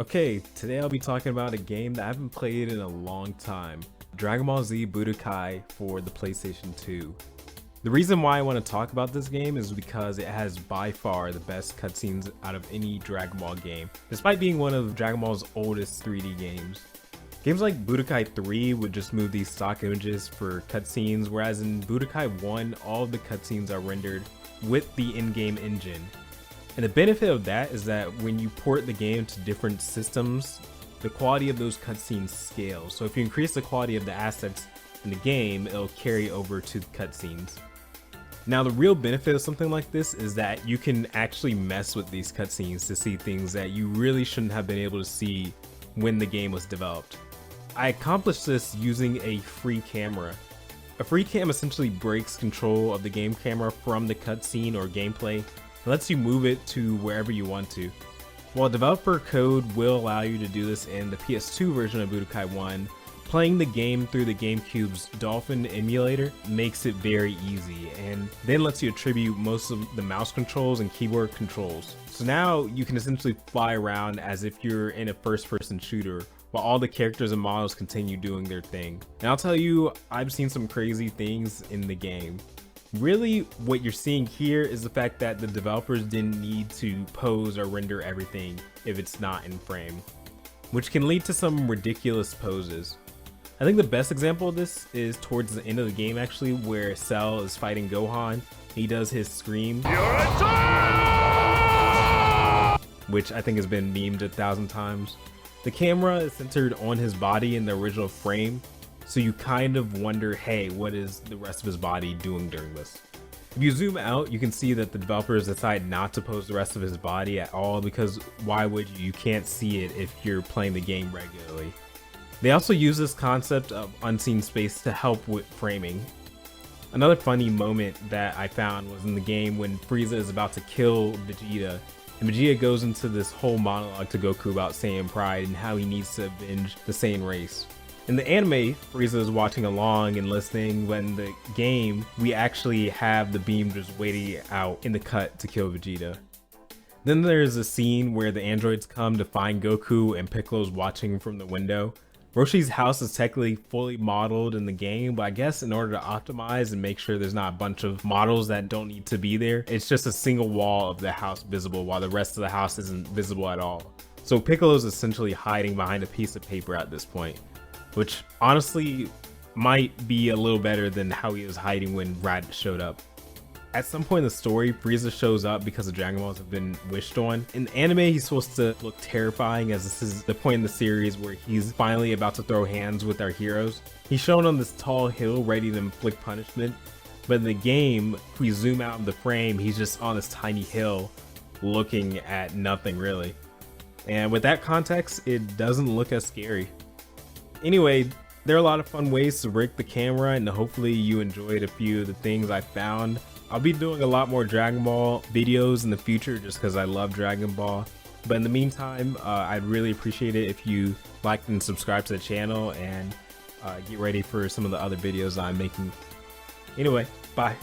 Okay, today I'll be talking about a game that I haven't played in a long time, Dragon Ball Z Budokai for the PlayStation 2. The reason why I want to talk about this game is because it has by far the best cutscenes out of any Dragon Ball game, despite being one of Dragon Ball's oldest 3D games. Games like Budokai 3 would just move these stock images for cutscenes, whereas in Budokai 1, all of the cutscenes are rendered with the in-game engine. And the benefit of that is that when you port the game to different systems, the quality of those cutscenes scales. So if you increase the quality of the assets in the game, it'll carry over to the cutscenes. Now the real benefit of something like this is that you can actually mess with these cutscenes to see things that you really shouldn't have been able to see when the game was developed. I accomplished this using a free camera. A free cam essentially breaks control of the game camera from the cutscene or gameplay. It lets you move it to wherever you want to. While developer code will allow you to do this in the PS2 version of Budokai 1, playing the game through the GameCube's Dolphin emulator makes it very easy, and then lets you attribute most of the mouse controls and keyboard controls. So now you can essentially fly around as if you're in a first-person shooter, while all the characters and models continue doing their thing. And I'll tell you, I've seen some crazy things in the game. Really, what you're seeing here is the fact that the developers didn't need to pose or render everything if it's not in frame, which can lead to some ridiculous poses. I think the best example of this is towards the end of the game actually, where Cell is fighting Gohan. He does his scream, which I think has been memed 1,000 times. The camera is centered on his body in the original frame, so you kind of wonder, hey, what is the rest of his body doing during this? If you zoom out, you can see that the developers decide not to pose the rest of his body at all, because why would you? You can't see it if you're playing the game regularly. They also use this concept of unseen space to help with framing. Another funny moment that I found was in the game when Frieza is about to kill Vegeta, and Vegeta goes into this whole monologue to Goku about Saiyan pride and how he needs to avenge the Saiyan race. In the anime, Frieza is watching along and listening, when in the game, we actually have the beam just waiting out in the cut to kill Vegeta. Then there's a scene where the androids come to find Goku and Piccolo's watching from the window. Roshi's house is technically fully modeled in the game, but I guess in order to optimize and make sure there's not a bunch of models that don't need to be there, it's just a single wall of the house visible while the rest of the house isn't visible at all. So Piccolo's essentially hiding behind a piece of paper at this point, which honestly might be a little better than how he was hiding when Raditz showed up. At some point in the story, Frieza shows up because the Dragon Balls have been wished on. In the anime, he's supposed to look terrifying, as this is the point in the series where he's finally about to throw hands with our heroes. He's shown on this tall hill ready to inflict punishment, but in the game, if we zoom out in the frame, he's just on this tiny hill looking at nothing really. And with that context, it doesn't look as scary. Anyway, there are a lot of fun ways to rig the camera, and hopefully you enjoyed a few of the things I found. I'll be doing a lot more Dragon Ball videos in the future just because I love Dragon Ball. But in the meantime, I'd really appreciate it if you liked and subscribed to the channel, and get ready for some of the other videos I'm making. Anyway, bye.